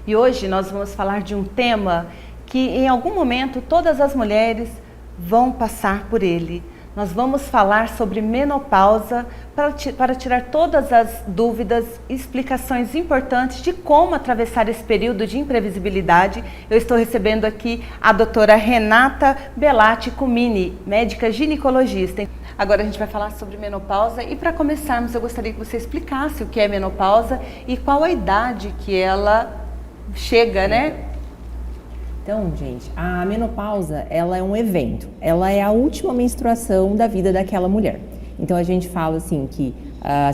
E hoje nós vamos falar de um tema que em algum momento todas as mulheres vão passar por ele. Nós vamos falar sobre menopausa para tirar todas as dúvidas e explicações importantes de como atravessar esse período de imprevisibilidade. Eu estou recebendo aqui a doutora Renata Belatti Cumini, médica ginecologista. Agora a gente vai falar sobre menopausa e para começarmos eu gostaria que você explicasse o que é menopausa e qual a idade que ela chega, né? Então, gente, a menopausa, ela é um evento, ela é a última menstruação da vida daquela mulher. Então, a gente fala assim que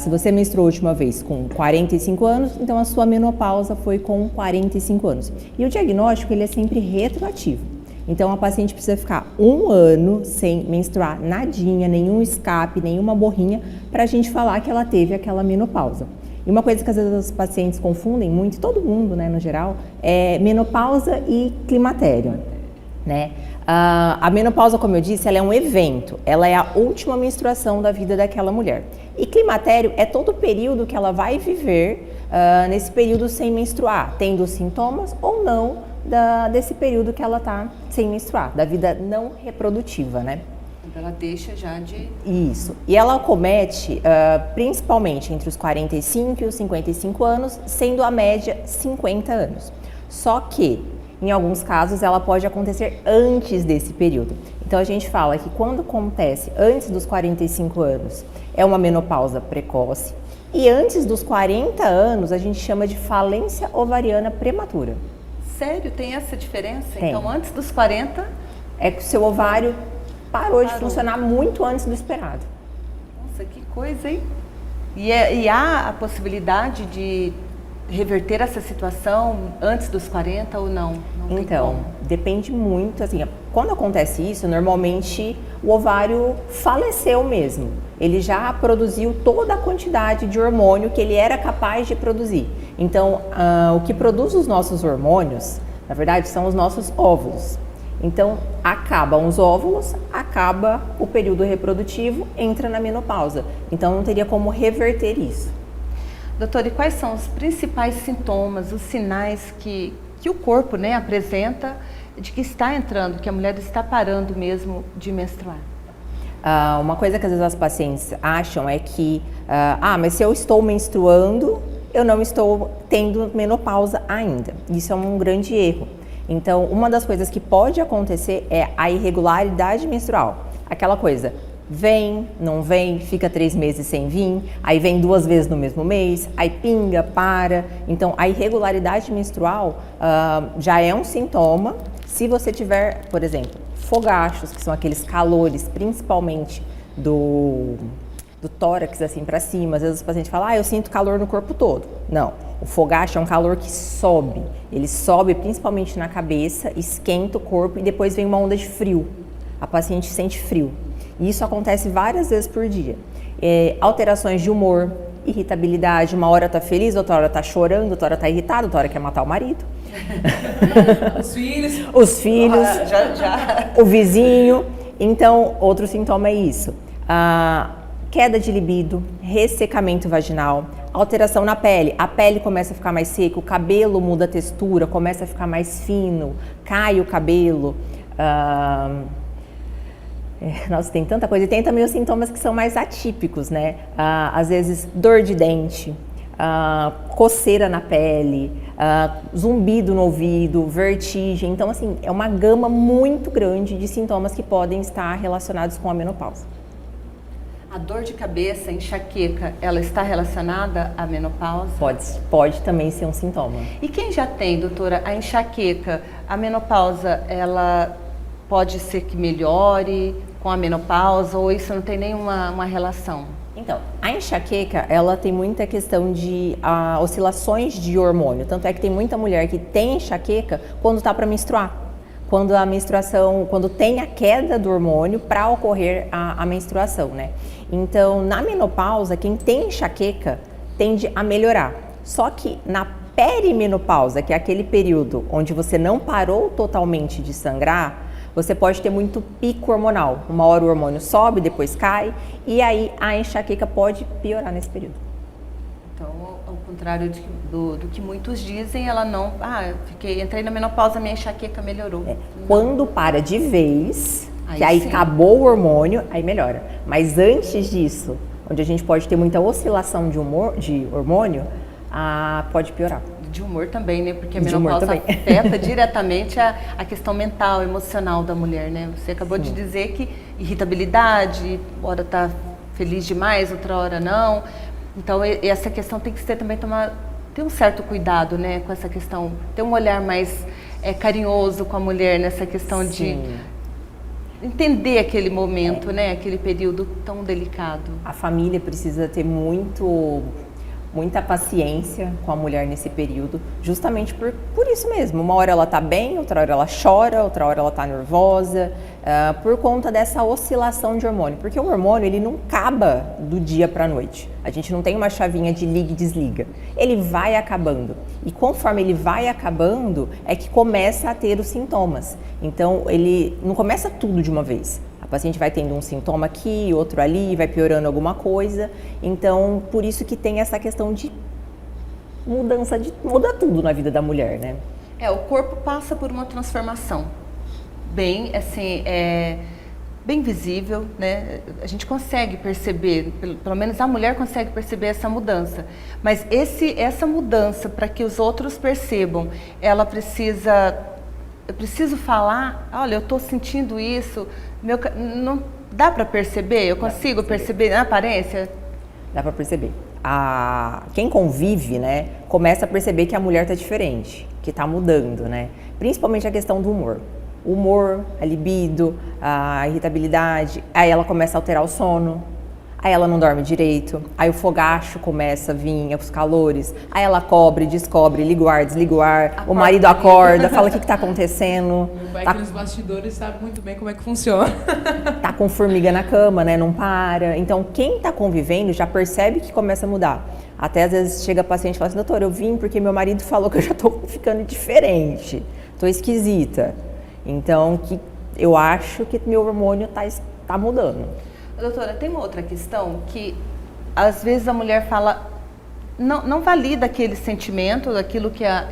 se você menstruou a última vez com 45 anos, então a sua menopausa foi com 45 anos. E o diagnóstico, ele é sempre retroativo. Então, a paciente precisa ficar 1 ano sem menstruar nadinha, nenhum escape, nenhuma borrinha, para a gente falar que ela teve aquela menopausa. E uma coisa que às vezes os pacientes confundem muito, todo mundo, né, no geral, é menopausa e climatério, né? A menopausa, como eu disse, ela é um evento, ela é a última menstruação da vida daquela mulher. E climatério é todo o período que ela vai viver nesse período sem menstruar, tendo sintomas ou não desse período que ela está sem menstruar, da vida não reprodutiva, né? Ela deixa já de... Isso. E ela acomete principalmente entre os 45 e os 55 anos, sendo a média 50 anos. Só que, em alguns casos, ela pode acontecer antes desse período. Então, a gente fala que quando acontece antes dos 45 anos, é uma menopausa precoce. E antes dos 40 anos, a gente chama de falência ovariana prematura. Sério? Tem essa diferença? Tem. Então, antes dos 40... É que o seu ovário parou de funcionar muito antes do esperado. Nossa, que coisa, hein? E há a possibilidade de reverter essa situação antes dos 40 ou não? Não então, depende muito, assim, quando acontece isso, normalmente o ovário faleceu mesmo. Ele já produziu toda a quantidade de hormônio que ele era capaz de produzir. Então, o que produz os nossos hormônios, na verdade, são os nossos óvulos. Então, acabam os óvulos, acaba o período reprodutivo, entra na menopausa. Então, não teria como reverter isso. Doutora, e quais são os principais sintomas, os sinais que o corpo, né, apresenta de que está entrando, que a mulher está parando mesmo de menstruar? Uma coisa que às vezes as pacientes acham é que, mas se eu estou menstruando, eu não estou tendo menopausa ainda. Isso é um grande erro. Então, uma das coisas que pode acontecer é a irregularidade menstrual. Aquela coisa, vem, não vem, fica 3 meses sem vir, aí vem 2 vezes no mesmo mês, aí pinga, para. Então, a irregularidade menstrual já é um sintoma. Se você tiver, por exemplo, fogachos, que são aqueles calores, principalmente do tórax assim para cima, às vezes o paciente fala, eu sinto calor no corpo todo. Não, o fogacho é um calor que sobe, ele sobe principalmente na cabeça, esquenta o corpo e depois vem uma onda de frio. A paciente sente frio. E isso acontece várias vezes por dia. Alterações de humor, irritabilidade, uma hora tá feliz, outra hora tá chorando, outra hora tá irritada, outra hora quer matar o marido. Os filhos. Os filhos, já. O vizinho. Então, outro sintoma é isso. Queda de libido, ressecamento vaginal, alteração na pele. A pele começa a ficar mais seca, o cabelo muda a textura, começa a ficar mais fino, cai o cabelo. Nossa, tem tanta coisa. E tem também os sintomas que são mais atípicos, né? Às vezes, dor de dente, coceira na pele, zumbido no ouvido, vertigem. Então, assim, é uma gama muito grande de sintomas que podem estar relacionados com a menopausa. A dor de cabeça, enxaqueca, ela está relacionada à menopausa? Pode também ser um sintoma. E quem já tem, doutora, a enxaqueca, a menopausa, ela pode ser que melhore com a menopausa ou isso não tem nenhuma relação? Então, a enxaqueca, ela tem muita questão de oscilações de hormônio. Tanto é que tem muita mulher que tem enxaqueca quando está para menstruar. Quando a menstruação, quando tem a queda do hormônio para ocorrer a menstruação, né? Então, na menopausa, quem tem enxaqueca tende a melhorar. Só que na perimenopausa, que é aquele período onde você não parou totalmente de sangrar, você pode ter muito pico hormonal. Uma hora o hormônio sobe, depois cai, e aí a enxaqueca pode piorar nesse período. Então, o contrário do que muitos dizem, ela não... entrei na menopausa, minha enxaqueca melhorou. Quando para de vez, que aí sim. acabou o hormônio, aí melhora. Mas antes disso, onde a gente pode ter muita oscilação de hormônio, pode piorar. De humor também, né? Porque a De humor menopausa também. afeta diretamente a questão mental, emocional da mulher, né? Você acabou de dizer que irritabilidade, hora tá feliz demais, outra hora não. Então, essa questão tem que ser também ter um certo cuidado, né? Com essa questão, ter um olhar mais carinhoso com a mulher nessa questão de entender aquele momento, né? Aquele período tão delicado. A família precisa ter muita paciência com a mulher nesse período, justamente por isso mesmo. Uma hora ela tá bem, outra hora ela chora, outra hora ela tá nervosa, por conta dessa oscilação de hormônio. Porque o hormônio, ele não acaba do dia para a noite. A gente não tem uma chavinha de liga e desliga. Ele vai acabando. E conforme ele vai acabando, é que começa a ter os sintomas. Então, ele não começa tudo de uma vez. A paciente vai tendo um sintoma aqui, outro ali, vai piorando alguma coisa. Então, por isso que tem essa questão de muda tudo na vida da mulher, né? O corpo passa por uma transformação bem, assim, bem visível, né? A gente consegue perceber, pelo menos a mulher consegue perceber essa mudança. Mas essa mudança, para que os outros percebam, eu preciso falar, olha, eu estou sentindo isso, não dá para perceber? Eu consigo perceber na aparência? Dá para perceber. Quem convive, né, começa a perceber que a mulher está diferente, que está mudando, né? Principalmente a questão do humor. O humor, a libido, a irritabilidade, aí ela começa a alterar o sono. Aí ela não dorme direito, aí o fogacho começa a vir, os calores, aí ela cobre, descobre, liga o ar, desliga o ar, o marido acorda, fala o que está acontecendo. Vai que nos bastidores sabe muito bem como é que funciona. Tá com formiga na cama, né, não para. Então quem está convivendo já percebe que começa a mudar. Até às vezes chega a paciente e fala assim, doutor, eu vim porque meu marido falou que eu já estou ficando diferente, estou esquisita. Então eu acho que meu hormônio tá mudando. Doutora, tem uma outra questão que às vezes a mulher fala, não valida aquele sentimento, aquilo que a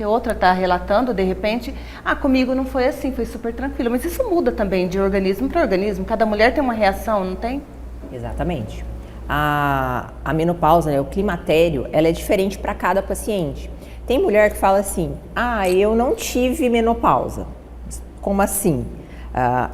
outra está relatando, de repente, comigo não foi assim, foi super tranquilo. Mas isso muda também de organismo para organismo, cada mulher tem uma reação, não tem? Exatamente. A menopausa, né, o climatério, ela é diferente para cada paciente. Tem mulher que fala assim, eu não tive menopausa. Como assim?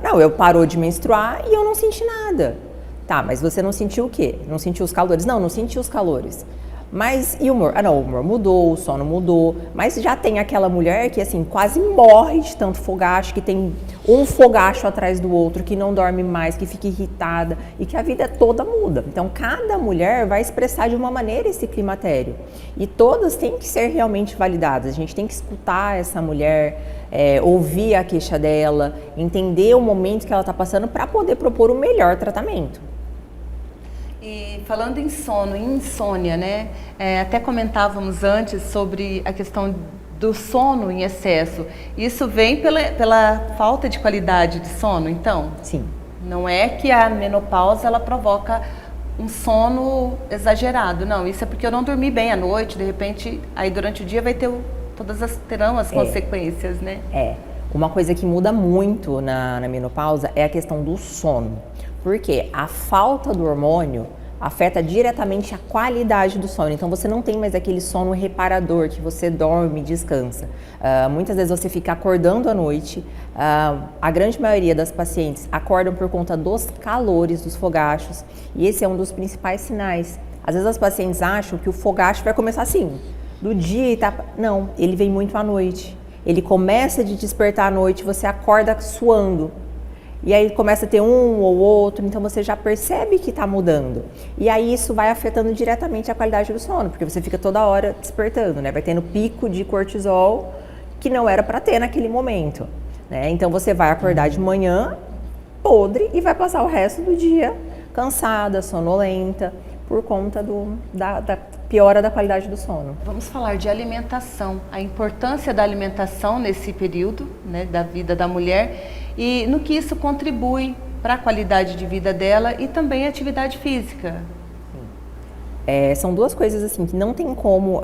Não, eu parou de menstruar e eu não senti nada. Tá, mas você não sentiu o quê? Não sentiu os calores? Não senti os calores. Mas e o humor? Não, o humor mudou, o sono mudou. Mas já tem aquela mulher que, assim, quase morre de tanto fogacho, que tem um fogacho atrás do outro, que não dorme mais, que fica irritada e que a vida toda muda. Então, cada mulher vai expressar de uma maneira esse climatério. E todas têm que ser realmente validadas. A gente tem que escutar essa mulher, ouvir a queixa dela, entender o momento que ela está passando para poder propor o melhor tratamento. E falando em sono, em insônia, né? Até comentávamos antes sobre a questão do sono em excesso. Isso vem pela falta de qualidade de sono, então? Sim. Não é que a menopausa ela provoca um sono exagerado, não. Isso é porque eu não dormi bem à noite, de repente, aí durante o dia terão as consequências, né? Uma coisa que muda muito na menopausa é a questão do sono. Porque a falta do hormônio afeta diretamente a qualidade do sono. Então, você não tem mais aquele sono reparador, que você dorme e descansa. Muitas vezes você fica acordando à noite. A grande maioria das pacientes acordam por conta dos calores, dos fogachos. E esse é um dos principais sinais. Às vezes as pacientes acham que o fogacho vai começar assim, do dia e tá... Não, ele vem muito à noite. Ele começa de despertar à noite, você acorda suando. E aí começa a ter um ou outro, então você já percebe que está mudando. E aí isso vai afetando diretamente a qualidade do sono, porque você fica toda hora despertando, né? Vai tendo pico de cortisol que não era para ter naquele momento, né? Então você vai acordar de manhã podre e vai passar o resto do dia cansada, sonolenta, por conta da piora da qualidade do sono. Vamos falar de alimentação, a importância da alimentação nesse período, né, da vida da mulher e no que isso contribui para a qualidade de vida dela e também a atividade física. São duas coisas assim que não tem como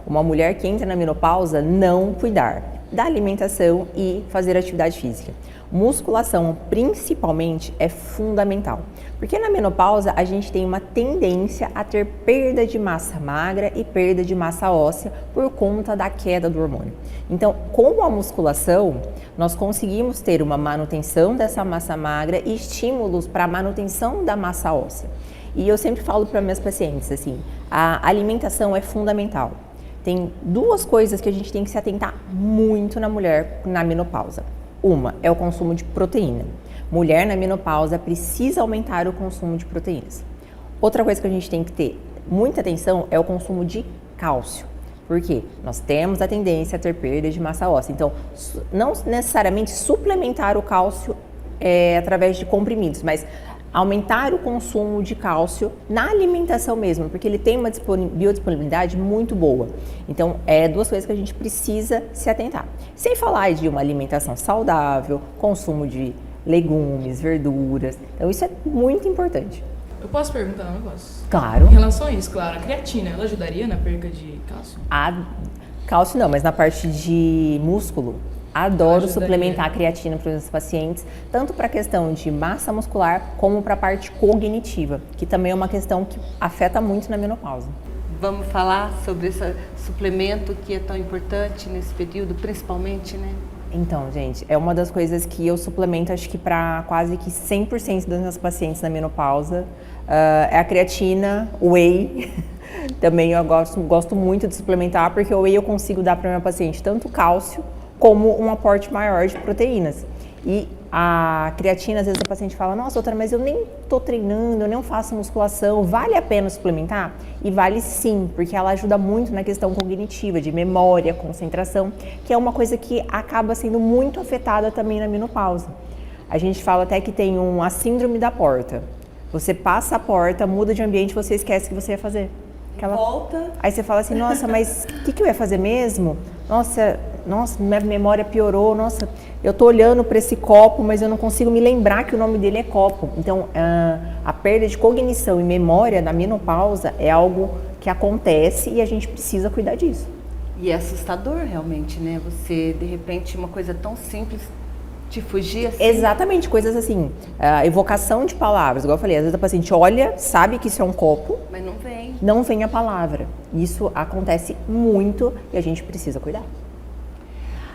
uma mulher que entra na menopausa não cuidar da alimentação e fazer atividade física. Musculação, principalmente, é fundamental, porque na menopausa a gente tem uma tendência a ter perda de massa magra e perda de massa óssea por conta da queda do hormônio. Então, com a musculação, nós conseguimos ter uma manutenção dessa massa magra e estímulos para a manutenção da massa óssea. E eu sempre falo para minhas pacientes assim, a alimentação é fundamental. Tem duas coisas que a gente tem que se atentar muito na mulher na menopausa. Uma é o consumo de proteína. Mulher na menopausa precisa aumentar o consumo de proteínas. Outra coisa que a gente tem que ter muita atenção é o consumo de cálcio. Por quê? Nós temos a tendência a ter perda de massa óssea. Então, não necessariamente suplementar o cálcio através de comprimidos, mas aumentar o consumo de cálcio na alimentação mesmo, porque ele tem uma biodisponibilidade muito boa. Então, duas coisas que a gente precisa se atentar. Sem falar de uma alimentação saudável, consumo de legumes, verduras. Então, isso é muito importante. Eu posso perguntar um negócio? Claro. Em relação a isso, claro, a creatina, ela ajudaria na perda de cálcio? Cálcio não, mas na parte de músculo, adoro Ajudaria. Suplementar a creatina para os meus pacientes, tanto para a questão de massa muscular, como para a parte cognitiva, que também é uma questão que afeta muito na menopausa. Vamos falar sobre esse suplemento que é tão importante nesse período, principalmente, né? Então, gente, é uma das coisas que eu suplemento, acho que para quase que 100% das minhas pacientes na menopausa, é a creatina, o whey. Também eu gosto muito de suplementar, porque o whey eu consigo dar para minha paciente tanto cálcio, como um aporte maior de proteínas. E a creatina, às vezes a paciente fala, nossa, doutora, mas eu nem tô treinando, eu nem faço musculação, vale a pena suplementar? E vale sim, porque ela ajuda muito na questão cognitiva, de memória, concentração, que é uma coisa que acaba sendo muito afetada também na menopausa. A gente fala até que tem a síndrome da porta. Você passa a porta, muda de ambiente, você esquece o que você ia fazer. Volta. Aí você fala assim, nossa, mas o que eu ia fazer mesmo? Nossa, minha memória piorou, nossa, eu tô olhando para esse copo, mas eu não consigo me lembrar que o nome dele é copo. Então, a perda de cognição e memória na menopausa é algo que acontece e a gente precisa cuidar disso. E é assustador realmente, né? Você, de repente, uma coisa tão simples te fugir assim. Exatamente, coisas assim, evocação de palavras, igual eu falei, às vezes a paciente olha, sabe que isso é um copo, Mas não vem a palavra. Isso acontece muito e a gente precisa cuidar.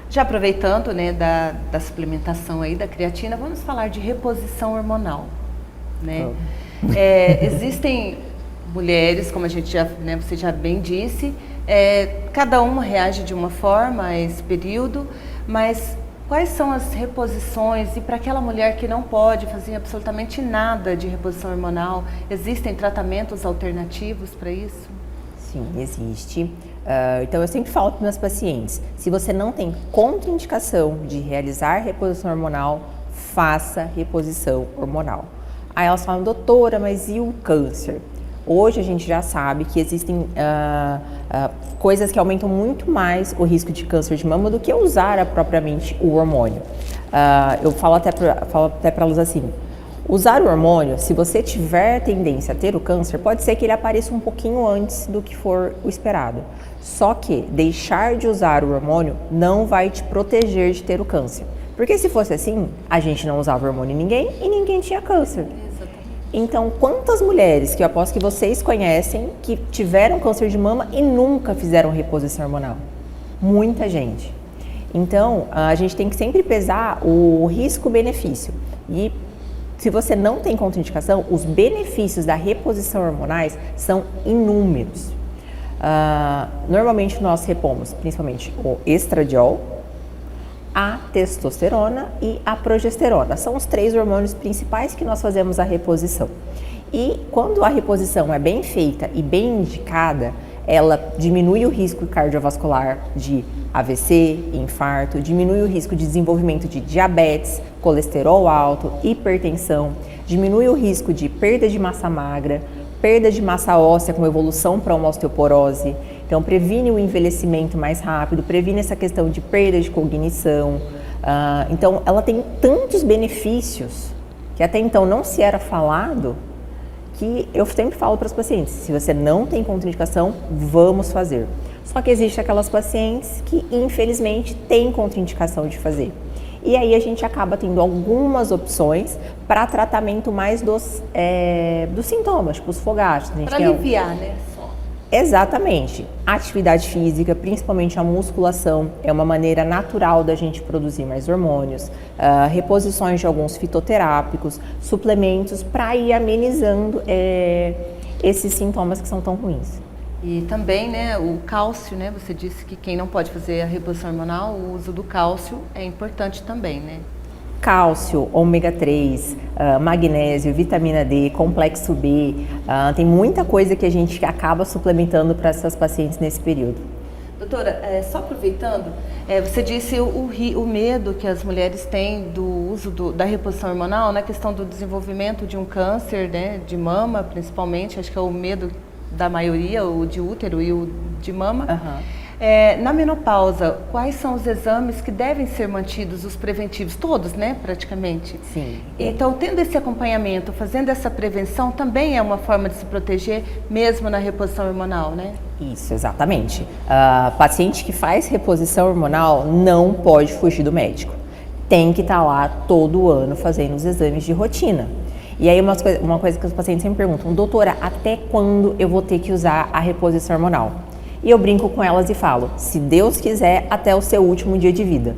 Já aproveitando, né, da suplementação aí da creatina, vamos falar de reposição hormonal, né? Existem mulheres, como a gente já, né, você já bem disse, cada uma reage de uma forma a esse período, mas quais são as reposições? E para aquela mulher que não pode fazer absolutamente nada de reposição hormonal, existem tratamentos alternativos para isso? Sim, existe. Então eu sempre falo para meus pacientes, se você não tem contraindicação de realizar reposição hormonal, faça reposição hormonal. Aí elas falam, doutora, mas e o câncer? Hoje a gente já sabe que existem coisas que aumentam muito mais o risco de câncer de mama do que usar propriamente o hormônio. Eu falo até para elas assim, usar o hormônio, se você tiver tendência a ter o câncer, pode ser que ele apareça um pouquinho antes do que for o esperado. Só que deixar de usar o hormônio não vai te proteger de ter o câncer. Porque se fosse assim, a gente não usava hormônio em ninguém e ninguém tinha câncer. Então, quantas mulheres que eu aposto que vocês conhecem que tiveram câncer de mama e nunca fizeram reposição hormonal? Muita gente. Então, a gente tem que sempre pesar o risco-benefício. E se você não tem contraindicação, os benefícios da reposição hormonais são inúmeros. Normalmente nós repomos principalmente o estradiol, a testosterona e a progesterona. São os 3 hormônios principais que nós fazemos a reposição. E quando a reposição é bem feita e bem indicada, ela diminui o risco cardiovascular de AVC, infarto, diminui o risco de desenvolvimento de diabetes, colesterol alto, hipertensão, diminui o risco de perda de massa magra, perda de massa óssea com evolução para uma osteoporose. Então, previne o envelhecimento mais rápido, previne essa questão de perda de cognição. Então, ela tem tantos benefícios que até então não se era falado, que eu sempre falo para os pacientes, se você não tem contraindicação, vamos fazer. Só que existe aquelas pacientes que infelizmente têm contraindicação de fazer. E aí a gente acaba tendo algumas opções para tratamento mais dos sintomas, tipo os fogaches. Para aliviar, né? Exatamente. Atividade física, principalmente a musculação, é uma maneira natural da gente produzir mais hormônios, reposições de alguns fitoterápicos, suplementos para ir amenizando esses sintomas que são tão ruins. E também, né, o cálcio, né? Você disse que quem não pode fazer a reposição hormonal, o uso do cálcio é importante também, né? Cálcio, ômega 3, magnésio, vitamina D, complexo B, tem muita coisa que a gente acaba suplementando para essas pacientes nesse período. Doutora, só aproveitando, você disse o medo que as mulheres têm do uso da reposição hormonal na questão do desenvolvimento de um câncer, né, de mama principalmente, acho que é o medo da maioria, o de útero e o de mama. Na menopausa, quais são os exames que devem ser mantidos, os preventivos? Todos, né, praticamente? Sim. Então, tendo esse acompanhamento, fazendo essa prevenção, também é uma forma de se proteger, mesmo na reposição hormonal, né? Isso, exatamente. Paciente que faz reposição hormonal não pode fugir do médico. Tem que estar lá todo ano fazendo os exames de rotina. E aí uma coisa que os pacientes sempre perguntam, doutora, até quando eu vou ter que usar a reposição hormonal? E eu brinco com elas e falo, se Deus quiser, até o seu último dia de vida.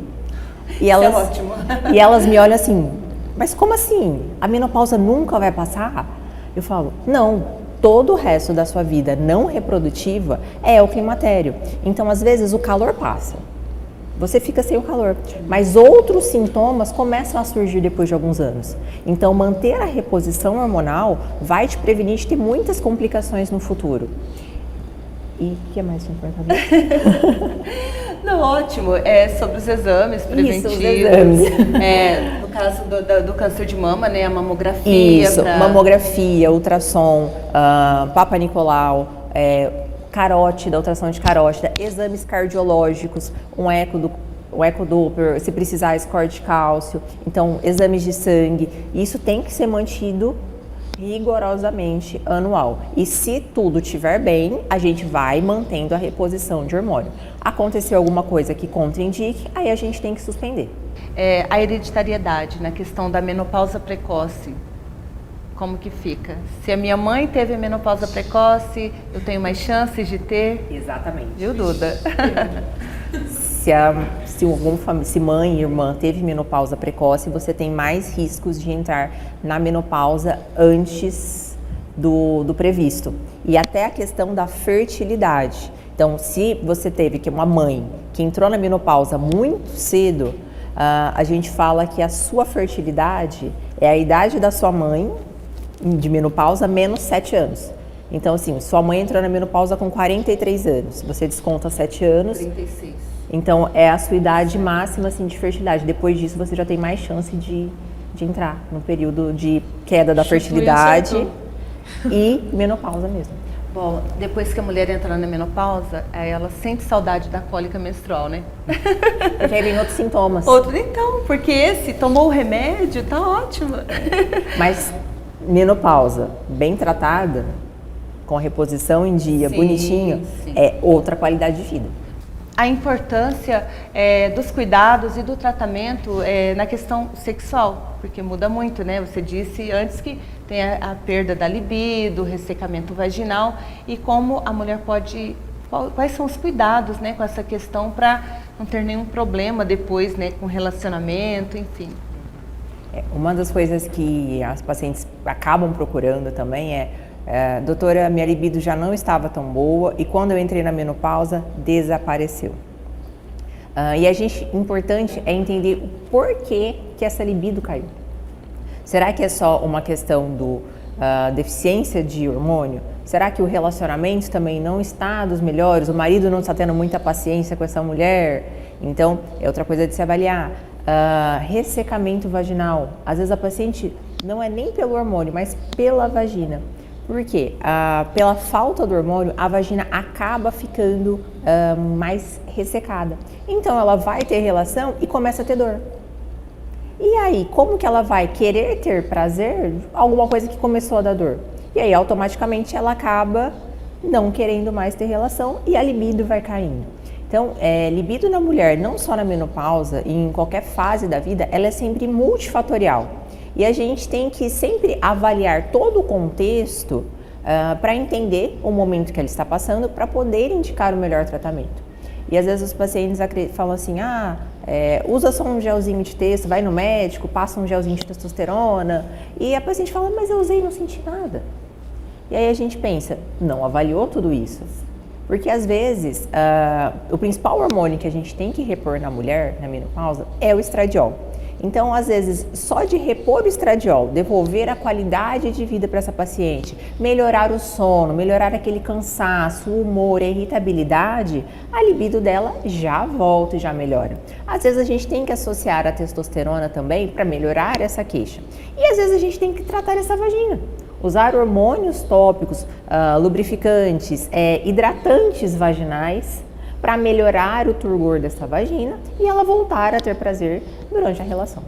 E elas, isso é ótimo. E elas me olham assim, mas como assim? A menopausa nunca vai passar? Eu falo, não, todo o resto da sua vida não reprodutiva é o climatério. Então, às vezes, o calor passa. Você fica sem o calor, mas outros sintomas começam a surgir depois de alguns anos. Então, manter a reposição hormonal vai te prevenir de ter muitas complicações no futuro. E o que mais tinha perguntado? Não, ótimo. Sobre os exames preventivos. Isso, os exames. No caso do câncer de mama, né, a mamografia. Isso, mamografia, ultrassom, Papa Nicolau, carótida, ultrassom de carótida, exames cardiológicos, um ecodoppler, se precisar, score de cálcio, então exames de sangue, isso tem que ser mantido rigorosamente anual. E se tudo estiver bem, a gente vai mantendo a reposição de hormônio. Aconteceu alguma coisa que contraindique, aí a gente tem que suspender. A hereditariedade na questão da menopausa precoce. Como que fica? Se a minha mãe teve menopausa precoce, eu tenho mais chances de ter? Exatamente. Viu, Duda? Se mãe e irmã teve menopausa precoce, você tem mais riscos de entrar na menopausa antes do previsto. E até a questão da fertilidade. Então, se você teve uma mãe que entrou na menopausa muito cedo, a gente fala que a sua fertilidade é a idade da sua mãe de menopausa menos 7 anos. Então, assim, sua mãe entrou na menopausa com 43 anos, você desconta 7 anos. 36. Então, é a sua idade máxima, assim, de fertilidade. Depois disso, você já tem mais chance de entrar no período de queda da fertilidade e menopausa mesmo. Bom, depois que a mulher entra na menopausa, ela sente saudade da cólica menstrual, né? Porque aí vem outros sintomas. Então, porque esse tomou o remédio, tá ótimo. Mas menopausa bem tratada, com a reposição em dia, sim, bonitinho, sim, é outra qualidade de vida. A importância dos cuidados e do tratamento na questão sexual, porque muda muito, né? Você disse antes que tem a perda da libido, ressecamento vaginal, e como a mulher pode... Quais são os cuidados, né, com essa questão para não ter nenhum problema depois, né, com relacionamento, enfim. Uma das coisas que as pacientes acabam procurando também doutora, minha libido já não estava tão boa e quando eu entrei na menopausa, desapareceu. E importante é entender o porquê que essa libido caiu. Será que é só uma questão deficiência de hormônio? Será que o relacionamento também não está dos melhores? O marido não está tendo muita paciência com essa mulher? Então, é outra coisa de se avaliar. Ressecamento vaginal. Às vezes a paciente não é nem pelo hormônio, mas pela vagina. Por quê? Pela falta do hormônio, a vagina acaba ficando mais ressecada. Então, ela vai ter relação e começa a ter dor. E aí, como que ela vai querer ter prazer? Alguma coisa que começou a dar dor. E aí, automaticamente, ela acaba não querendo mais ter relação e a libido vai caindo. Então, libido na mulher, não só na menopausa, e em qualquer fase da vida, ela é sempre multifatorial. E a gente tem que sempre avaliar todo o contexto para entender o momento que ela está passando, para poder indicar o melhor tratamento. E às vezes os pacientes falam assim, usa só um gelzinho de testo, vai no médico, passa um gelzinho de testosterona. E a paciente fala, mas eu usei e não senti nada. E aí a gente pensa, não avaliou tudo isso. Porque às vezes, o principal hormônio que a gente tem que repor na mulher, na menopausa, é o estradiol. Então, às vezes, só de repor o estradiol, devolver a qualidade de vida para essa paciente, melhorar o sono, melhorar aquele cansaço, o humor, a irritabilidade, a libido dela já volta e já melhora. Às vezes a gente tem que associar a testosterona também para melhorar essa queixa. E às vezes a gente tem que tratar essa vagina. Usar hormônios tópicos, lubrificantes, hidratantes vaginais para melhorar o turgor dessa vagina e ela voltar a ter prazer durante a relação.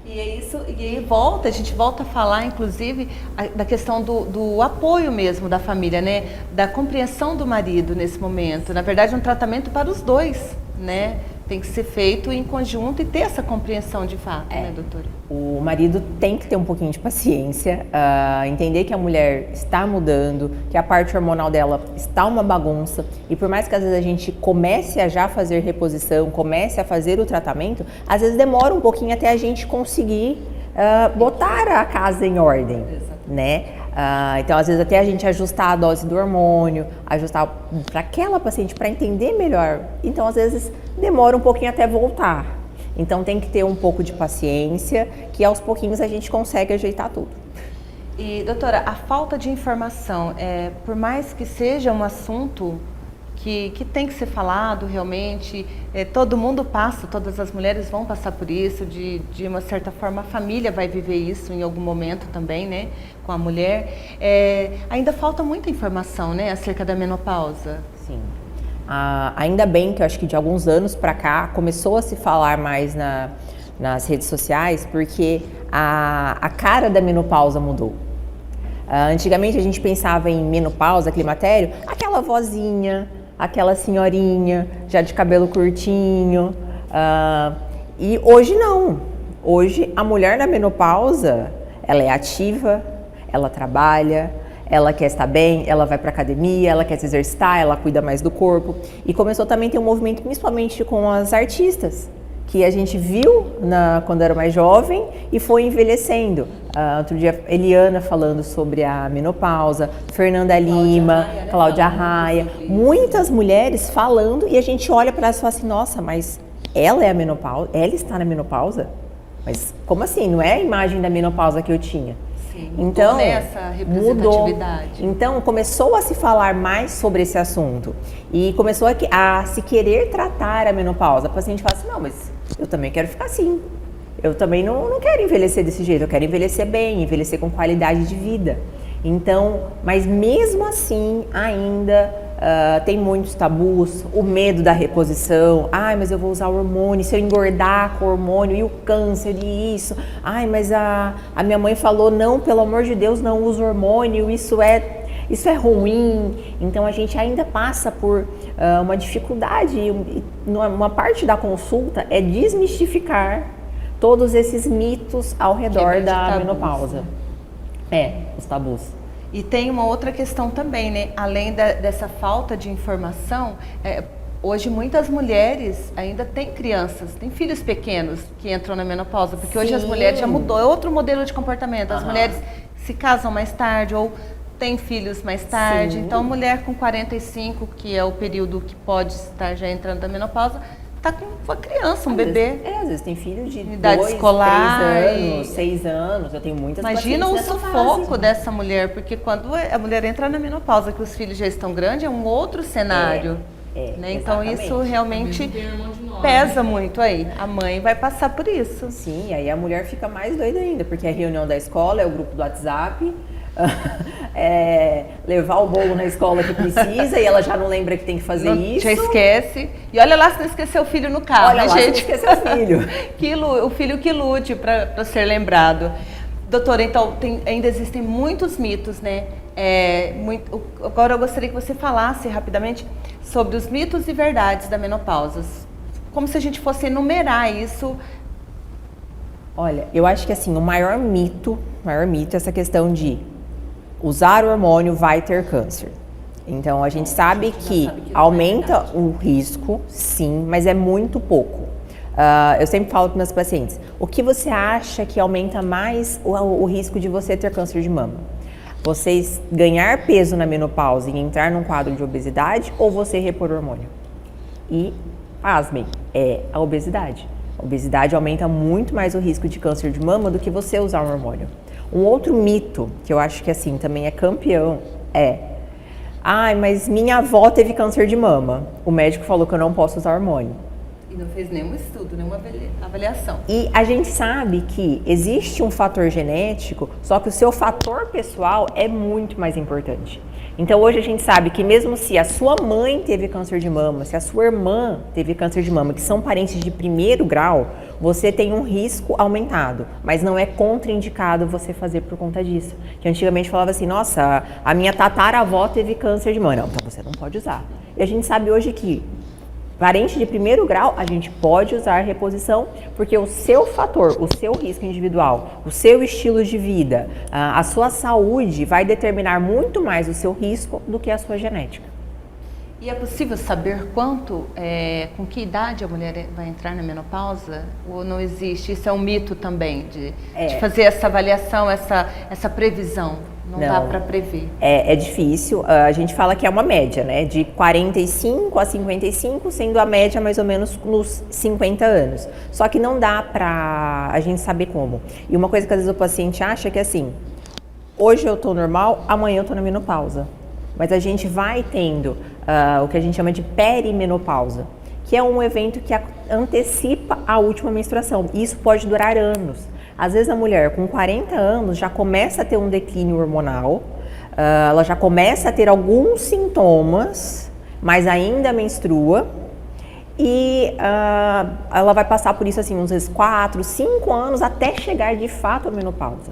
E é isso, e aí a gente volta a falar, inclusive, da questão do apoio mesmo da família, né? Da compreensão do marido nesse momento. Na verdade, um tratamento para os dois, né? Tem que ser feito em conjunto e ter essa compreensão de fato, né, doutora? O marido tem que ter um pouquinho de paciência, entender que a mulher está mudando, que a parte hormonal dela está uma bagunça e por mais que às vezes a gente comece a já fazer reposição, comece a fazer o tratamento, às vezes demora um pouquinho até a gente conseguir botar a casa em ordem, né? Então, às vezes, até a gente ajustar a dose do hormônio, ajustar para aquela paciente, para entender melhor. Então, às vezes, demora um pouquinho até voltar. Então, tem que ter um pouco de paciência, que aos pouquinhos a gente consegue ajeitar tudo. E, doutora, a falta de informação, por mais que seja um assunto que tem que ser falado realmente, todo mundo passa, todas as mulheres vão passar por isso, de uma certa forma a família vai viver isso em algum momento também, né, com a mulher. Ainda falta muita informação, né, acerca da menopausa. Sim. Ainda bem que eu acho que de alguns anos para cá começou a se falar mais nas redes sociais, porque a cara da menopausa mudou. Antigamente a gente pensava em menopausa, climatério, aquela vozinha, aquela senhorinha já de cabelo curtinho, e hoje não. Hoje a mulher na menopausa, ela é ativa, ela trabalha, ela quer estar bem, ela vai para academia, ela quer se exercitar, ela cuida mais do corpo. E começou também a ter um movimento principalmente com as artistas, que a gente viu quando era mais jovem e foi envelhecendo. Outro dia, Eliana falando sobre a menopausa, Fernanda Lima, Cláudia Raia, muitas mulheres falando e a gente olha para elas e fala assim, nossa, mas ela é a menopausa? Ela está na menopausa? Mas como assim? Não é a imagem da menopausa que eu tinha? Sim, então, essa representatividade. Mudou. Então, começou a se falar mais sobre esse assunto e começou a se querer tratar a menopausa. A paciente fala assim, não, mas eu também quero ficar assim. Eu também não quero envelhecer desse jeito, eu quero envelhecer bem, envelhecer com qualidade de vida. Então, mas mesmo assim, ainda tem muitos tabus, o medo da reposição. Ai, mas eu vou usar o hormônio, se eu engordar com o hormônio e o câncer e isso. Ai, mas a minha mãe falou, não, pelo amor de Deus, não usa hormônio, isso é ruim. Então a gente ainda passa por uma dificuldade, uma parte da consulta é desmistificar todos esses mitos ao redor da menopausa. Os tabus. E tem uma outra questão também, né? Além dessa falta de informação, hoje muitas mulheres ainda têm crianças, têm filhos pequenos que entram na menopausa, porque hoje as mulheres já mudou, é outro modelo de comportamento. As mulheres se casam mais tarde ou têm filhos mais tarde. Sim. Então, mulher com 45, que é o período que pode estar já entrando na menopausa, está com uma criança, bebê. Às vezes tem filho de idade 2, escolar, 3 anos, 6 anos. Eu tenho muitas Imagina o sufoco fase. Dessa mulher, porque quando a mulher entra na menopausa, que os filhos já estão grandes, é um outro cenário. Né? Então isso realmente pesa muito aí. A mãe vai passar por isso. Sim, aí a mulher fica mais doida ainda, porque é a reunião da escola, é o grupo do WhatsApp, levar o bolo na escola que precisa e ela já não lembra que tem que fazer isso. Já esquece. E olha lá se não esqueceu o filho no carro, olha né, lá, gente? Se não esqueceu o filho. O filho que lute para ser lembrado. Doutora, então ainda existem muitos mitos, né? Agora eu gostaria que você falasse rapidamente sobre os mitos e verdades da menopausa. Como se a gente fosse enumerar isso. Olha, eu acho que assim, o maior mito é essa questão de usar o hormônio vai ter câncer. Então a gente sabe que aumenta o risco, sim, mas é muito pouco. Eu sempre falo para meus pacientes, o que você acha que aumenta mais o risco de você ter câncer de mama? Vocês ganhar peso na menopausa e entrar num quadro de obesidade ou você repor hormônio? E, pasmem, é a obesidade. A obesidade aumenta muito mais o risco de câncer de mama do que você usar um hormônio. Um outro mito, que eu acho que assim também é campeão, mas minha avó teve câncer de mama. O médico falou que eu não posso usar hormônio. E não fez nenhum estudo, nenhuma avaliação. E a gente sabe que existe um fator genético, só que o seu fator pessoal é muito mais importante. Então hoje a gente sabe que mesmo se a sua mãe teve câncer de mama, se a sua irmã teve câncer de mama, que são parentes de primeiro grau, você tem um risco aumentado, mas não é contraindicado você fazer por conta disso. Que antigamente falava assim, nossa, a minha tataravó teve câncer de mama. Não, então você não pode usar. E a gente sabe hoje que parente de primeiro grau, a gente pode usar reposição, porque o seu fator, o seu risco individual, o seu estilo de vida, a sua saúde vai determinar muito mais o seu risco do que a sua genética. E é possível saber com que idade a mulher vai entrar na menopausa? Ou não existe? Isso é um mito também, de fazer essa avaliação, essa previsão. Não dá para prever. É difícil. A gente fala que é uma média, né? De 45 a 55, sendo a média mais ou menos nos 50 anos. Só que não dá para a gente saber como. E uma coisa que às vezes o paciente acha que é assim, hoje eu tô normal, amanhã eu tô na menopausa. Mas a gente vai tendo o que a gente chama de perimenopausa, que é um evento que antecipa a última menstruação. E isso pode durar anos. Às vezes a mulher com 40 anos já começa a ter um declínio hormonal, ela já começa a ter alguns sintomas, mas ainda menstrua e ela vai passar por isso assim uns 4, 5 anos até chegar de fato à menopausa.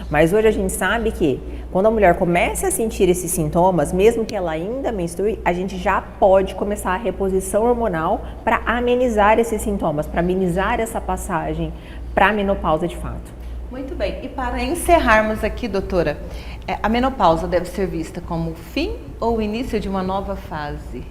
Mas hoje a gente sabe que quando a mulher começa a sentir esses sintomas, mesmo que ela ainda menstrue, a gente já pode começar a reposição hormonal para amenizar esses sintomas, para amenizar essa passagem para a menopausa de fato. Muito bem. E para encerrarmos aqui, doutora, a menopausa deve ser vista como o fim ou o início de uma nova fase?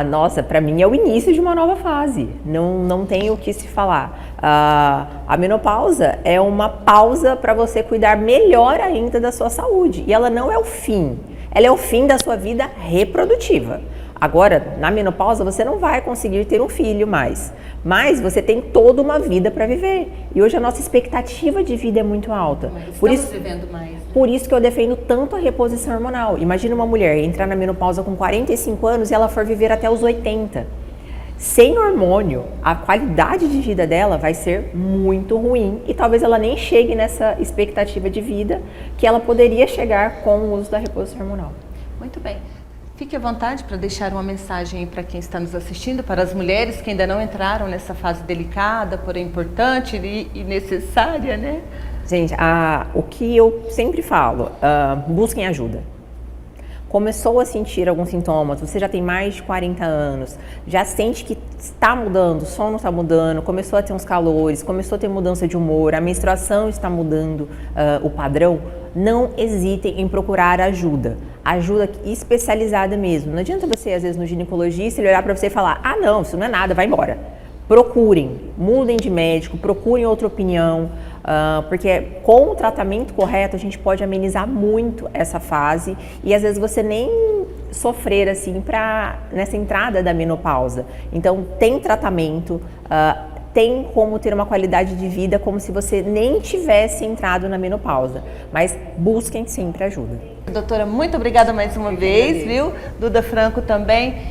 Nossa, para mim é o início de uma nova fase. Não tem o que se falar. A menopausa é uma pausa para você cuidar melhor ainda da sua saúde. E ela não é o fim. Ela é o fim da sua vida reprodutiva. Agora, na menopausa, você não vai conseguir ter um filho mais, mas você tem toda uma vida para viver. E hoje a nossa expectativa de vida é muito alta. Vivendo mais. Né? Por isso que eu defendo tanto a reposição hormonal. Imagina uma mulher entrar na menopausa com 45 anos e ela for viver até os 80. Sem hormônio, a qualidade de vida dela vai ser muito ruim e talvez ela nem chegue nessa expectativa de vida que ela poderia chegar com o uso da reposição hormonal. Muito bem. Fique à vontade para deixar uma mensagem para quem está nos assistindo, para as mulheres que ainda não entraram nessa fase delicada, porém importante e necessária, né? Gente, o que eu sempre falo, busquem ajuda. Começou a sentir alguns sintomas, você já tem mais de 40 anos, já sente que está mudando, o sono está mudando, começou a ter uns calores, começou a ter mudança de humor, a menstruação está mudando o padrão, não hesitem em procurar ajuda especializada mesmo. Não adianta você, às vezes, no ginecologista, ele olhar para você e falar, não, isso não é nada, vai embora. Procurem, mudem de médico, procurem outra opinião, porque com o tratamento correto a gente pode amenizar muito essa fase e às vezes você nem sofrer assim nessa entrada da menopausa. Então tem tratamento, tem como ter uma qualidade de vida como se você nem tivesse entrado na menopausa, mas busquem sempre ajuda. Doutora, muito obrigada mais uma vez, viu? Duda Franco também.